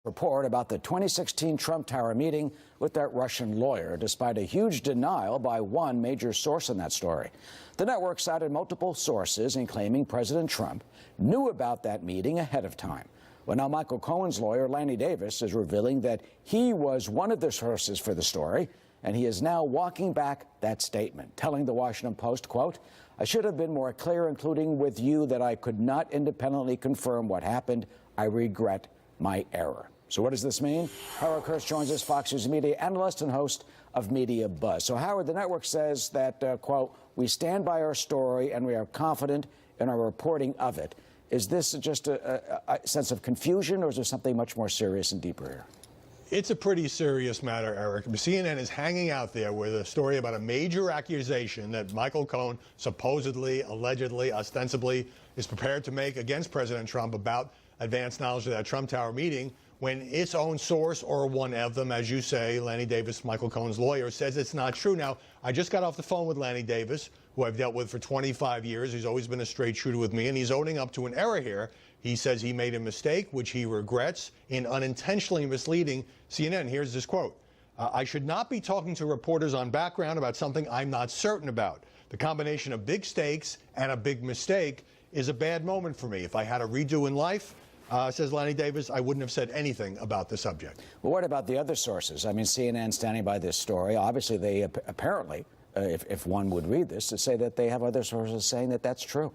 Report about the 2016 Trump Tower meeting with that Russian lawyer, despite a huge denial by one major source in that story. The network cited multiple sources in claiming President Trump knew about that meeting ahead of time. Well, now Michael Cohen's lawyer, Lanny Davis, is revealing that he was one of the sources for the story, and he is now walking back that statement, telling the Washington Post, quote, "I should have been more clear, including with you, that I could not independently confirm what happened. I regret my error." So what does this mean? Howard Kurtz joins us, Fox News media analyst and host of Media Buzz. So Howard, the network says that, quote, "We stand by our story and we are confident in our reporting of it." Is this just a sense of confusion, or is there something much more serious and deeper here? It's a pretty serious matter, Eric. CNN is hanging out there with a story about a major accusation that Michael Cohen supposedly, allegedly, ostensibly is prepared to make against President Trump about advanced knowledge of that Trump Tower meeting, when its own source, or one of them, as you say, Lanny Davis, Michael Cohen's lawyer, says it's not true. Now, I just got off the phone with Lanny Davis, who I've dealt with for 25 years. He's always been a straight shooter with me, and he's owning up to an error here. He says he made a mistake, which he regrets, in unintentionally misleading CNN. Here's this quote. "I should not be talking to reporters on background about something I'm not certain about. The combination of big stakes and a big mistake is a bad moment for me. If I had a redo in life," says Lanny Davis, "I wouldn't have said anything about the subject." Well, what about the other sources? I mean, CNN standing by this story. Obviously, they apparently, if one would read this, to say that they have other sources saying that that's true.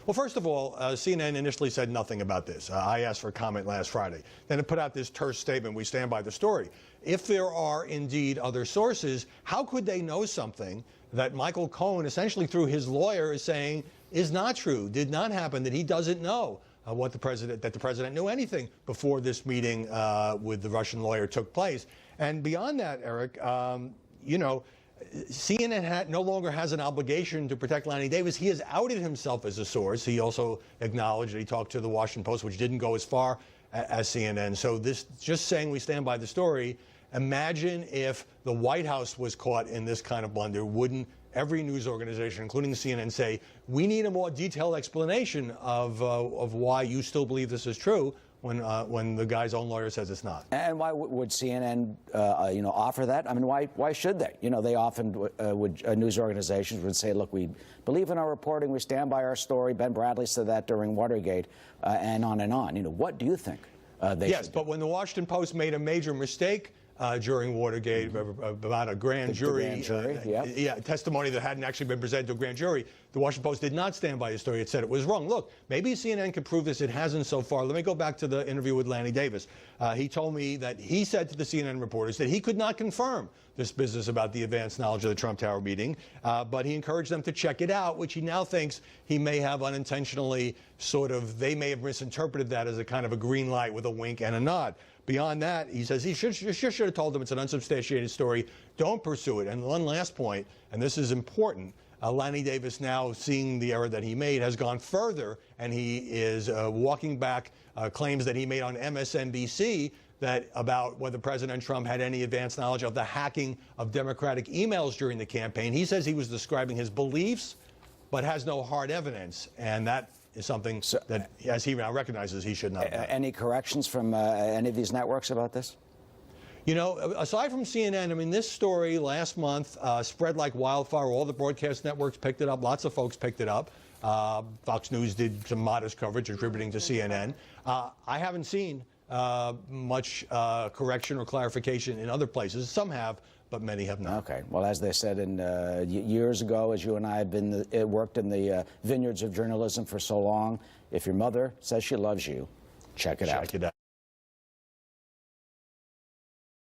Well, first of all, CNN initially said nothing about this. I asked for a comment last Friday. Then it put out this terse statement, "We stand by the story." If there are indeed other sources, how could they know something that Michael Cohen, essentially through his lawyer, is saying is not true, did not happen, that he doesn't know? That the president knew anything before this meeting with the Russian lawyer took place. And beyond that, Eric, you know, CNN no longer has an obligation to protect Lanny Davis. He has outed himself as a source. He also acknowledged that he talked to the Washington Post, which didn't go as far as CNN. So this, just saying we stand by the story, imagine if the White House was caught in this kind of blunder. Wouldn't every news organization, including CNN, say, we need a more detailed explanation of why you still believe this is true, when the guy's own lawyer says it's not? And why would CNN, offer that? I mean, why should they? You know, they often news organizations would say, look, we believe in our reporting, we stand by our story. Ben Bradley said that during Watergate, and on and on. You know, what do you think they Yes, should but do? when the Washington Post made a major mistake during Watergate about a grand jury, testimony that hadn't actually been presented to a grand jury, the Washington Post did not stand by his story. It said it was wrong. Look, maybe CNN can prove this. It hasn't so far. Let me go back to the interview with Lanny Davis. He told me that he said to the CNN reporters that he could not confirm this business about the advanced knowledge of the Trump Tower meeting, but he encouraged them to check it out, which he now thinks he may have unintentionally they may have misinterpreted that as a kind of a green light with a wink and a nod. Beyond that, he says he should have told them it's an unsubstantiated story. Don't pursue it. And one last point, and this is important, Lanny Davis, now seeing the error that he made, has gone further, and he is walking back claims that he made on MSNBC about whether President Trump had any advanced knowledge of the hacking of Democratic emails during the campaign. He says he was describing his beliefs, but has no hard evidence, and that is something that, as he now recognizes, he should not have done. Any corrections from any of these networks about this? You know, aside from CNN, I mean, this story last month spread like wildfire. All the broadcast networks picked it up. Lots of folks picked it up. Fox News did some modest coverage attributing to CNN. I haven't seen much correction or clarification in other places. Some have, but many have not. Okay. Well, as they said years ago, as you and I have worked in the vineyards of journalism for so long, if your mother says she loves you, check it out. Check it out.